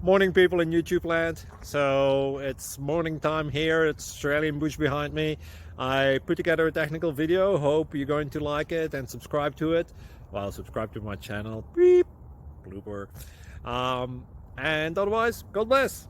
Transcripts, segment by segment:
Morning, people in YouTube land. So it's morning time here. It's Australian bush behind me. I put together a technical video. Hope you're going to like it and subscribe to it. Well, subscribe to my channel. Beep, blooper. And otherwise, God bless.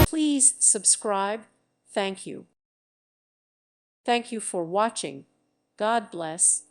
Please subscribe. Thank you. Thank you for watching. God bless.